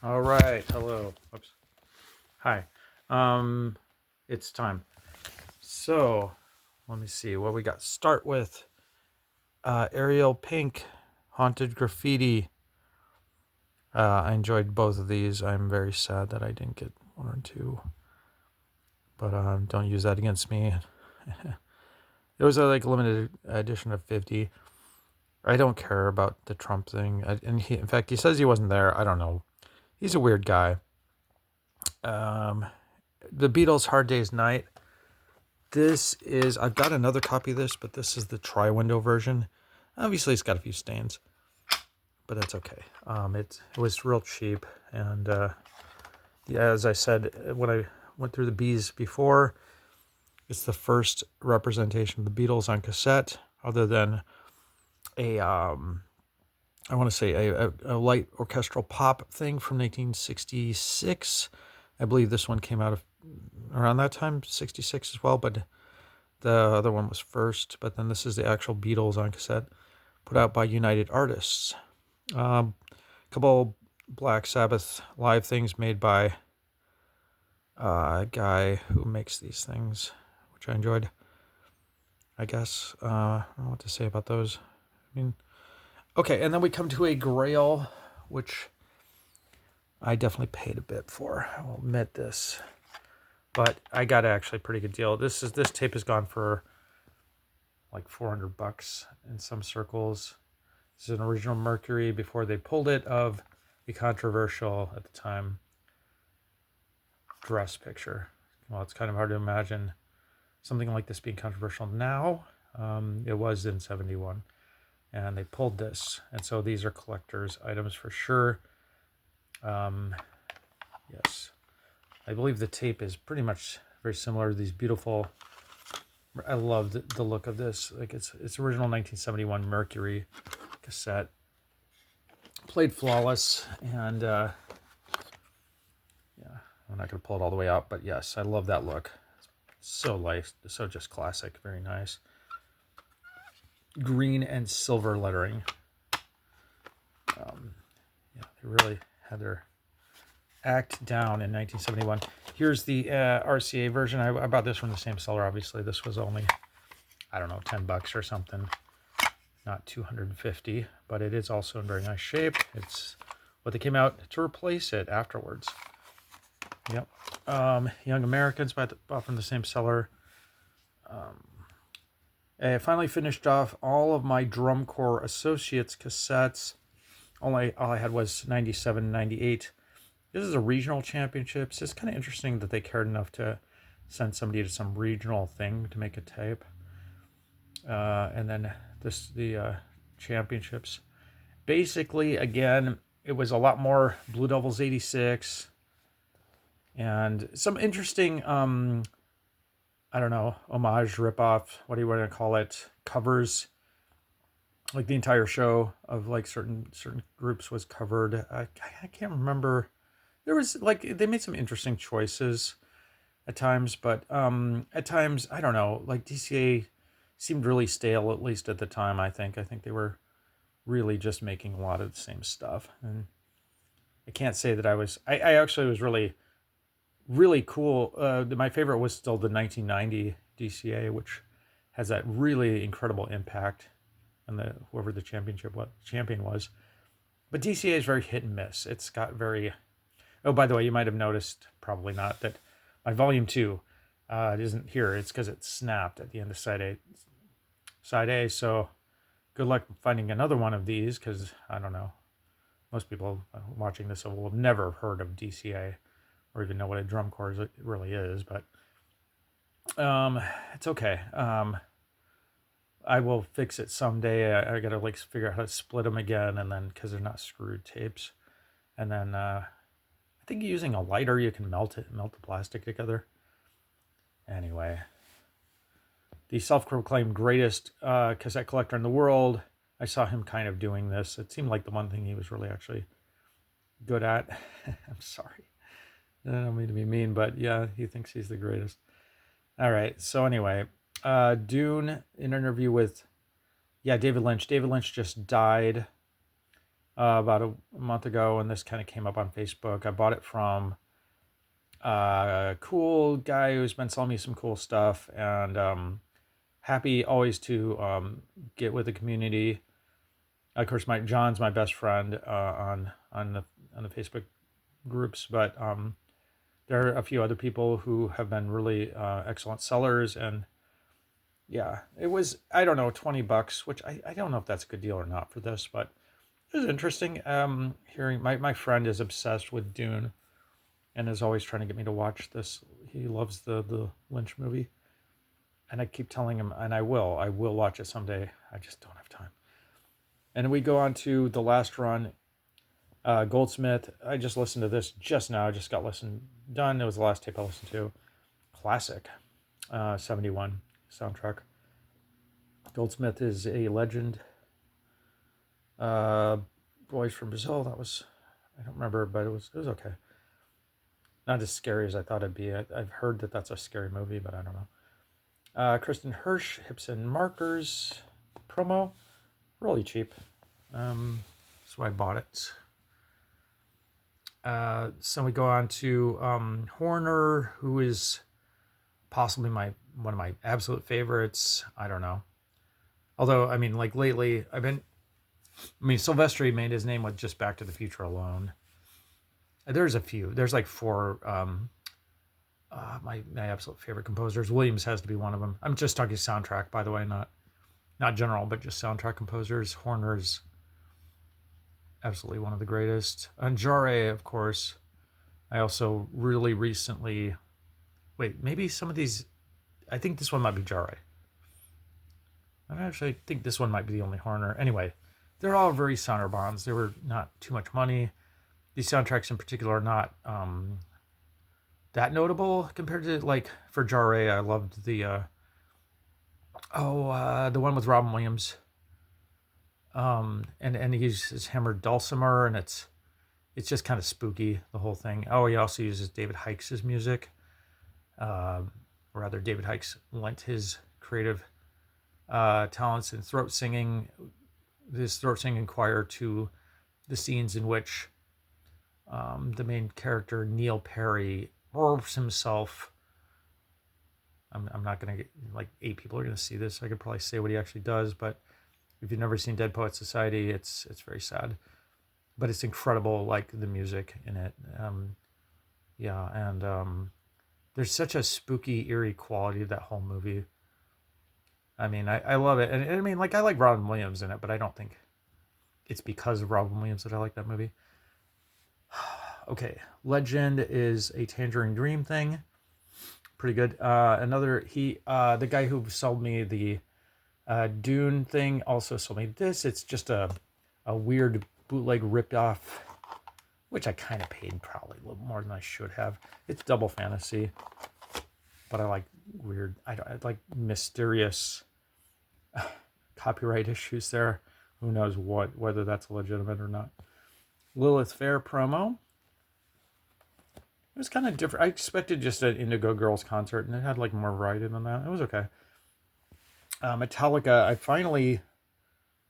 All right. Hello. Oops. Hi. It's time. So, let me see what we got. Start with Ariel Pink, Haunted Graffiti. I enjoyed both of these. I'm very sad that I didn't get one or two, but don't use that against me. It was a limited edition of 50. I don't care about the Trump thing, and in fact, he says he wasn't there. I don't know. He's a weird guy. The Beatles' Hard Day's Night. I've got another copy of this, but this is the tri-window version. Obviously, it's got a few stains, but that's okay. It was real cheap, and yeah, as I said when I went through the B's before, it's the first representation of the Beatles on cassette, other than I want to say a light orchestral pop thing from 1966. I believe this one came out of around that time, 66 as well, but the other one was first. But then this is the actual Beatles on cassette, put out by United Artists. A couple Black Sabbath live things made by a guy who makes these things, which I enjoyed. I guess I don't know what to say about those. I mean, okay, and then we come to a Grail, which I definitely paid a bit for. I will admit this, but I got actually a pretty good deal. This tape has gone for like $400 in some circles. This is an original Mercury before they pulled it, of the controversial at the time dress picture. Well, it's kind of hard to imagine something like this being controversial now. It was in 71, and they pulled this, and so these are collector's items for sure. Yes, I believe the tape is pretty much very similar to these beautiful. I love the look of this. Like it's original 1971 Mercury cassette, played flawless, and yeah, I'm not gonna pull it all the way out, but yes, I love that look. So light, so just classic, very nice. Green and silver lettering. Yeah, they really had their act down in 1971. Here's the RCA version. I bought this from the same seller, obviously. This was only, I don't know, $10 or something. Not 250, but it is also in very nice shape. It's what they came out to replace it afterwards. Yep. Young Americans bought from the same seller. I finally finished off all of my Drum Corps Associates cassettes. All I had was 97, 98. This is a regional championships. It's kind of interesting that they cared enough to send somebody to some regional thing to make a tape. And then the championships. Basically, again, it was a lot more Blue Devils 86 and some interesting, I don't know, homage, ripoff, what do you want to call it, covers. Like the entire show of like certain groups was covered. I can't remember. There was like they made some interesting choices at times, but at times I don't know. Like DCA seemed really stale, at least at the time. I think they were really just making a lot of the same stuff, and I can't say that I was. I actually was really cool. My favorite was still the 1990 DCA, which has that really incredible impact on whoever the champion was. But DCA is very hit and miss. It's got very. Oh, by the way, you might have noticed, probably not, that my volume 2 it isn't here. It's because it snapped at the end of side A. Side A. So good luck finding another one of these, because I don't know. Most people watching this will have never heard of DCA or even know what a drum corps really is. But it's okay. I will fix it someday. I gotta figure out how to split them again, and then because they're not screwed tapes, and then I think using a lighter you can melt the plastic together. Anyway, the self-proclaimed greatest cassette collector in the world. I saw him kind of doing this. It seemed like the one thing he was really actually good at. I'm sorry. I don't mean to be mean, but yeah, he thinks he's the greatest. All right. So anyway, Dune, an interview with, David Lynch. David Lynch just died. about a month ago, and this kind of came up on Facebook. I bought it from a cool guy who's been selling me some cool stuff, and happy always to get with the community. Of course, John's my best friend on the Facebook groups, but there are a few other people who have been really excellent sellers, and yeah, it was, I don't know, $20, which I don't know if that's a good deal or not for this, but it was interesting hearing. My friend is obsessed with Dune and is always trying to get me to watch this. He loves the Lynch movie, and I keep telling him, and I will watch it someday. I just don't have time. And we go on to the last run, Goldsmith. I just listened to this just now. I just got done. It was the last tape I listened to. Classic, 71 soundtrack. Goldsmith is a legend. Boys from Brazil. That was, I don't remember, but it was okay. Not as scary as I thought it'd be. I've heard that that's a scary movie, but I don't know. Kristen Hersh, Hips and Markers promo, really cheap. So I bought it. So we go on to Horner, who is possibly one of my absolute favorites. I don't know. Although, I mean, like lately, Sylvester made his name with just Back to the Future alone. There's a few. There's like four. My absolute favorite composers. Williams has to be one of them. I'm just talking soundtrack, by the way, not general, but just soundtrack composers. Horner's absolutely one of the greatest. And Jarre, of course. I also really recently. Wait, maybe some of these. I think this one might be Jarre. I actually think this one might be the only Horner. Anyway, they're all very Sonderbonds. They were not too much money. These soundtracks in particular are not that notable compared to, like, for Jarre, I loved the one with Robin Williams. And he uses hammered dulcimer, and it's just kind of spooky, the whole thing. Oh, he also uses David Hikes' music. Or rather, David Hikes lent his creative talents in throat singing choir to the scenes in which the main character, Neil Perry, orbs himself. I'm not going to get, like, 8 people are going to see this. I could probably say what he actually does, but if you've never seen Dead Poets Society, it's very sad. But it's incredible, like, the music in it. There's such a spooky, eerie quality to that whole movie. I mean, I love it. And I mean, like, I like Robin Williams in it, but I don't think it's because of Robin Williams that I like that movie. Okay, Legend is a Tangerine Dream thing. Pretty good. The guy who sold me the Dune thing also sold me this. It's just a weird bootleg rip-off, which I kind of paid probably a little more than I should have. It's Double Fantasy, but I like weird. I like mysterious copyright issues there. Who knows whether that's legitimate or not. Lilith Fair promo. It was kind of different. I expected just an Indigo Girls concert, and it had like more variety than that. It was okay. Metallica, I finally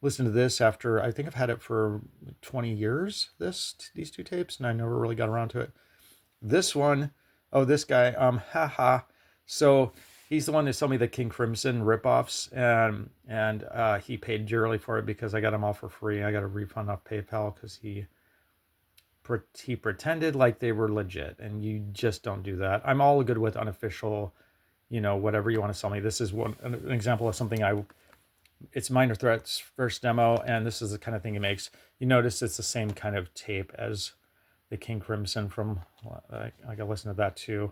listened to this after, I think I've had it for 20 years, these 2 tapes, and I never really got around to it. This one, this guy, So he's the one that sold me the King Crimson ripoffs, and he paid dearly for it because I got them all for free. I got a refund off PayPal because he pretended like they were legit, and you just don't do that. I'm all good with unofficial, whatever you want to sell me. This is an example of something it's Minor Threat's first demo, and this is the kind of thing he makes. You notice it's the same kind of tape as the King Crimson from, I got to listen to that too.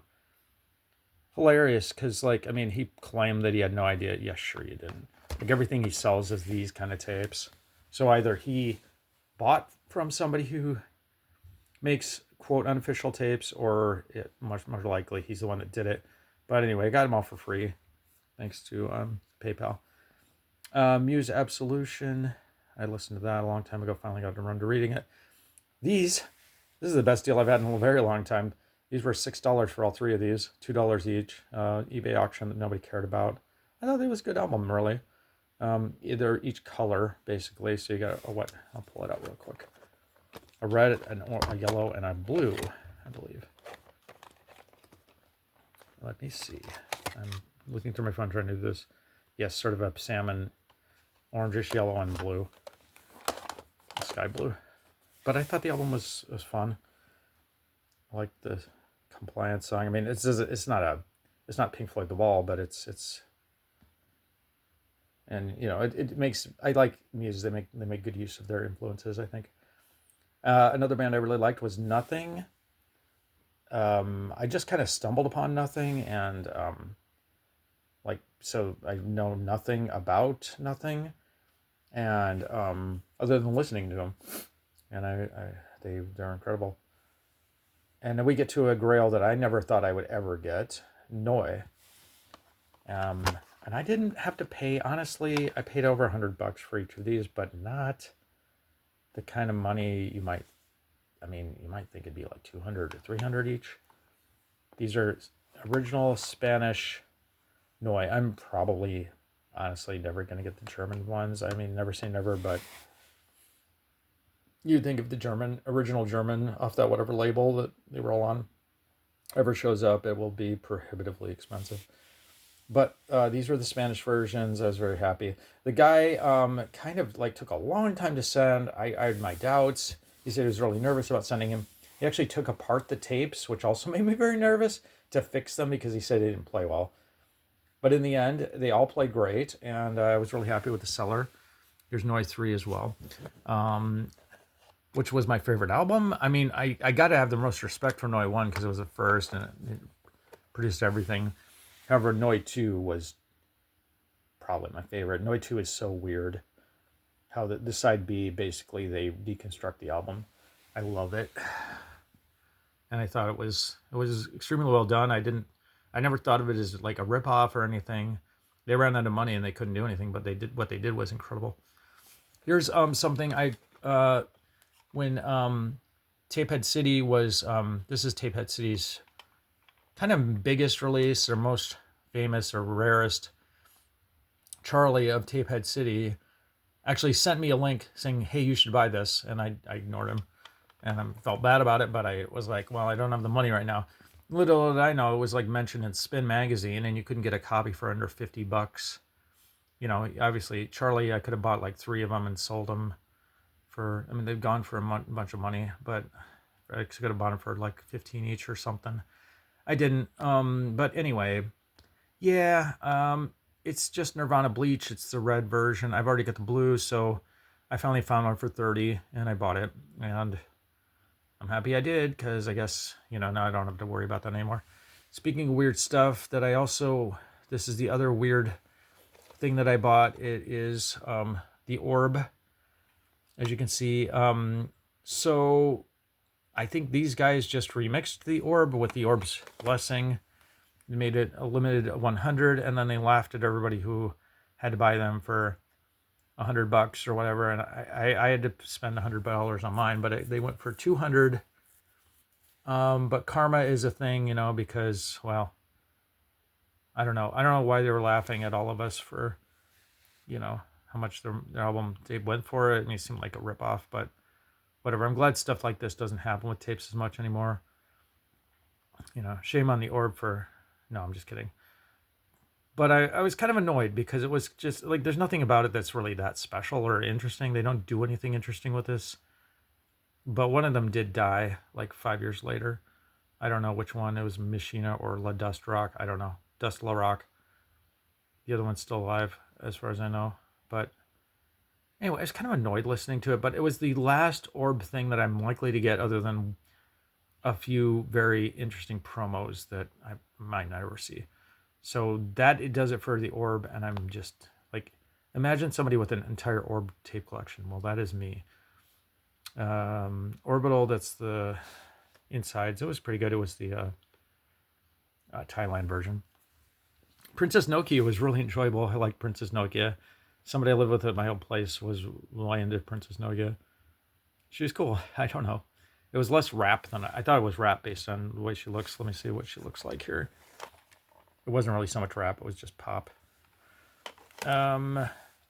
Hilarious, because, he claimed that he had no idea. Yeah, sure you didn't. Like, everything he sells is these kind of tapes. So either he bought from somebody who makes, quote, unofficial tapes, or much more likely he's the one that did it. But anyway, I got them all for free, thanks to PayPal. Muse Absolution. I listened to that a long time ago. Finally got around to reading it. This is the best deal I've had in a very long time. These were $6 for all 3 of these, $2 each. eBay auction that nobody cared about. I thought it was a good album, really. Either each color, basically. So you got I'll pull it out real quick. a red, a yellow, and a blue, I believe. Let me see. I'm looking through my phone trying to do this. Yes, sort of a salmon, orangish yellow and blue. Sky blue. But I thought the album was fun. I like the Compliance song. I mean, it's not Pink Floyd The Wall, but it's and you know it makes, I like music. They make good use of their influences, I think. Another band I really liked was Nothing. I just kind of stumbled upon Nothing, and so I know nothing about Nothing, and other than listening to them, and they're incredible. And then we get to a grail that I never thought I would ever get, Noi. And I didn't have to pay, honestly, I paid over $100 for each of these, but not the kind of money you might think it'd be like 200 or 300 each. These are original Spanish Noi. I'm probably, honestly, never going to get the German ones. I mean, never say never, but you'd think if the original German off that whatever label that they were all on ever shows up, it will be prohibitively expensive. But these were the Spanish versions. I was very happy. The guy kind of like took a long time to send. I had my doubts. He said he was really nervous about sending him. He actually took apart the tapes, which also made me very nervous, to fix them because he said they didn't play well. But in the end, they all played great, and I was really happy with the seller. Here's Noise 3 as well, which was my favorite album. I mean, I got to have the most respect for Noi 1 because it was the first, and it produced everything. However, Noi 2 was probably my favorite. Noi 2 is so weird. How the side B, basically, they deconstruct the album. I love it. And I thought it was extremely well done. I never thought of it as like a ripoff or anything. They ran out of money and they couldn't do anything, but what they did was incredible. Here's something when Tapehead City was, this is Tapehead City's kind of biggest release, or most famous or rarest. Charlie of Tapehead City actually sent me a link saying, hey, you should buy this. And I ignored him. And I felt bad about it, but I was like, well, I don't have the money right now. Little did I know, it was like mentioned in Spin Magazine, and you couldn't get a copy for under $50. You know, obviously, Charlie, I could have bought like 3 of them and sold them for, I mean, they've gone for a bunch of money, but I could have bought them for like 15 each or something. I didn't. But anyway, yeah, it's just Nirvana Bleach. It's the red version. I've already got the blue, so I finally found one for 30, and I bought it, and I'm happy I did, because I guess, now I don't have to worry about that anymore. Speaking of weird stuff that this is the other weird thing that I bought. It is the orb, as you can see. So I think these guys just remixed the orb with the orb's blessing. They made it a limited 100, and then they laughed at everybody who had to buy them for $100 or whatever, and I had to spend $100 on mine, but they went for 200. But karma is a thing, because, well, I don't know why they were laughing at all of us for, how much their album they went for it. I mean, it seemed like a ripoff, but whatever. I'm glad stuff like this doesn't happen with tapes as much anymore. Shame on the orb for. No, I'm just kidding. But I was kind of annoyed because it was just like, there's nothing about it that's really that special or interesting. They don't do anything interesting with this. But one of them did die like 5 years later. I don't know which one. It was Machina or La Dust Rock. I don't know. Dust La Rock. The other one's still alive as far as I know. But anyway, I was kind of annoyed listening to it. But it was the last orb thing that I'm likely to get, other than a few very interesting promos that I might never see. So it does it for the orb, and I'm just like, imagine somebody with an entire orb tape collection. Well, that is me. Orbital, that's the insides. It was pretty good. It was the Thailand version. Princess Nokia was really enjoyable. I like Princess Nokia. Somebody I lived with at my old place was really into Princess Nokia. She was cool. I don't know. It was less rap than I thought it was rap based on the way she looks. Let me see what she looks like here. It wasn't really so much rap. It was just pop.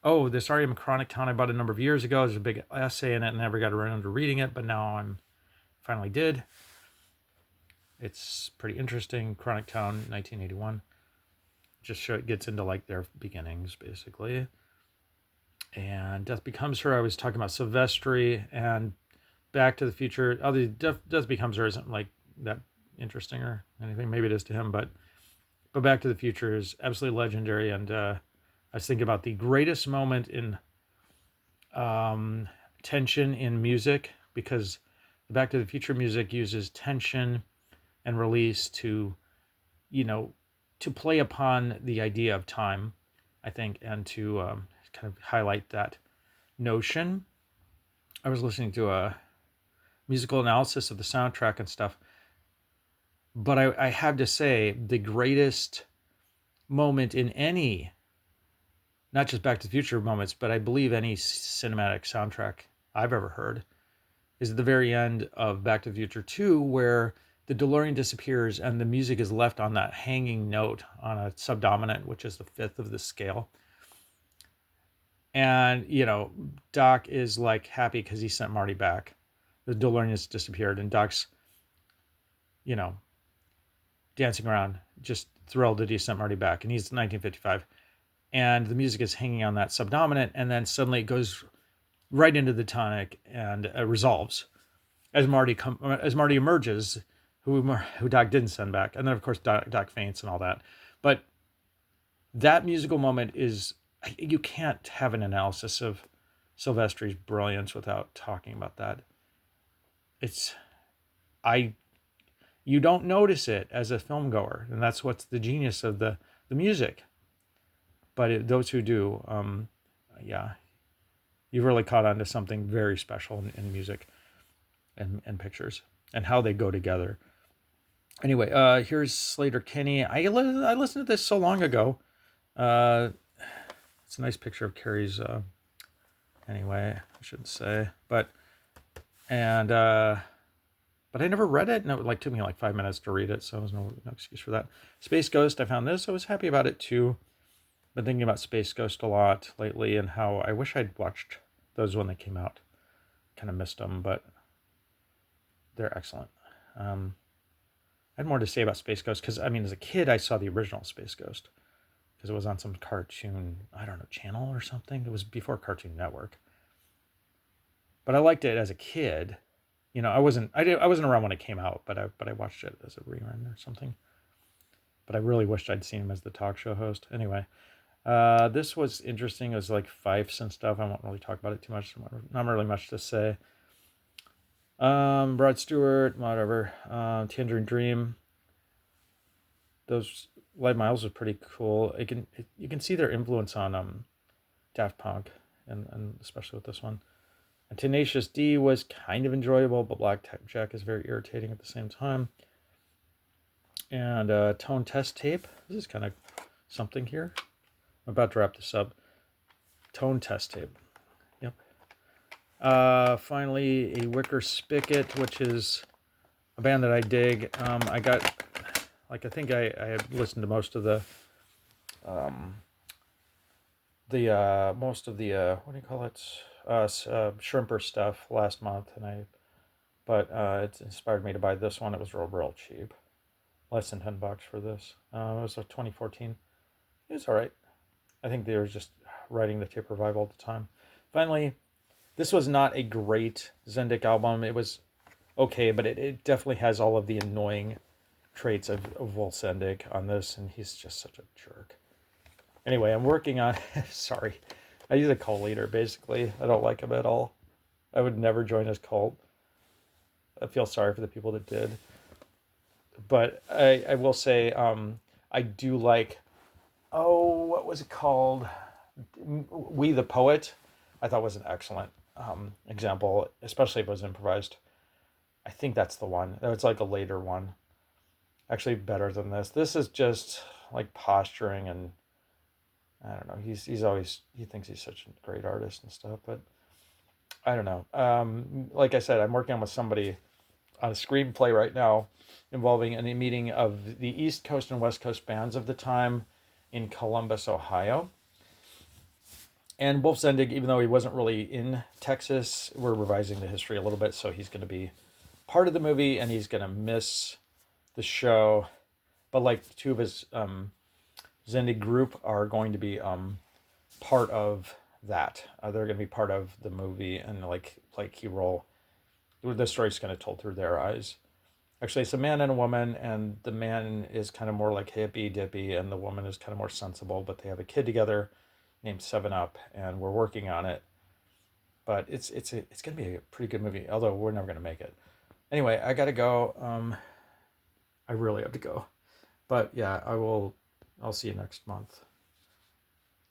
Oh, this Ariel Chronic Town I bought a number of years ago. There's a big essay in it, and never got around to reading it, but now I'm finally did. It's pretty interesting. Chronic Town, 1981. It gets into like their beginnings, basically. And Death Becomes Her, I was talking about Silvestri and Back to the Future. Although Death Becomes Her isn't like that interesting or anything. Maybe it is to him, but Back to the Future is absolutely legendary. And I was thinking about the greatest moment in tension in music, because the Back to the Future music uses tension and release to, to play upon the idea of time, I think, and to kind of highlight that notion. I was listening to a musical analysis of the soundtrack and stuff, but I have to say the greatest moment in any, not just Back to the Future moments, but I believe any cinematic soundtrack I've ever heard, is at the very end of Back to the Future 2, where the DeLorean disappears and the music is left on that hanging note on a subdominant, which is the fifth of the scale. And, Doc is like happy because he sent Marty back. The DeLorean has disappeared, and Doc's, dancing around, just thrilled that he sent Marty back. And he's 1955. And the music is hanging on that subdominant, and then suddenly it goes right into the tonic and resolves as Marty emerges, who Doc didn't send back, and then of course Doc faints and all that. But that musical moment is, you can't have an analysis of Silvestri's brilliance without talking about that. You don't notice it as a film goer, and that's what's the genius of the music. But those who do, you've really caught on to something very special in music and pictures and how they go together. Anyway, here's Slater-Kinney. I listened to this so long ago. It's a nice picture of Carrie's. Anyway, I shouldn't say, but I never read it, and it took me 5 minutes to read it, so there's no excuse for that. Space Ghost, I found this. I was happy about it too. Been thinking about Space Ghost a lot lately, and how I wish I'd watched those when they came out. Kind of missed them, but they're excellent. I had more to say about Space Ghost because, as a kid, I saw the original Space Ghost because it was on some cartoon, channel or something. It was before Cartoon Network. But I liked it as a kid. I wasn't around when it came out, but I watched it as a rerun or something. But I really wished I'd seen him as the talk show host. Anyway, this was interesting. It was like fifes and stuff. I won't really talk about it too much. Not really much to say. Rod Stewart, whatever. Tangerine Dream. Those Live Miles are pretty cool. You can see their influence on Daft Punk, and especially with this one. And Tenacious D was kind of enjoyable, but Black Jack is very irritating at the same time. And Tone Test Tape. This is kind of something here. I'm about to wrap this up. Tone Test Tape. Yep. Finally, a Wicker Spigot, which is a band that I dig. I got, I think I had listened to most of the what do you call it? Shrimper stuff last month, but it inspired me to buy this one. It was real cheap. Less than $10 for this. It was a 2014. It was all right. I think they were just writing the Tape Revival at the time. Finally, this was not a great Zendik album. It was okay, but it definitely has all of the annoying traits of Wolf Zendik on this, and he's just such a jerk. Anyway, I'm working on... Sorry. He's a cult leader, basically. I don't like him at all. I would never join his cult. I feel sorry for the people that did. But I will say, I do like... Oh, what was it called? We the Poet. I thought was an excellent example, especially if it was improvised. I think that's the one. It's like a later one. Actually better than this. This is just like posturing, and I don't know. He thinks he's such a great artist and stuff, but I don't know. Like I said, I'm working with somebody on a screenplay right now involving a meeting of the East Coast and West Coast bands of the time in Columbus, Ohio. And Wolf Zendik, even though he wasn't really in Texas, we're revising the history a little bit, so he's going to be part of the movie, and he's going to miss the show. But like two of his Zendik group are going to be part of that. They're going to be part of the movie, and like key role. The story's kind of told through their eyes. Actually, it's a man and a woman, and the man is kind of more like hippy dippy, and the woman is kind of more sensible. But they have a kid together named Seven Up, and we're working on it. But it's gonna be a pretty good movie, although we're never gonna make it. Anyway, I gotta go. I really have to go. But yeah, I'll see you next month.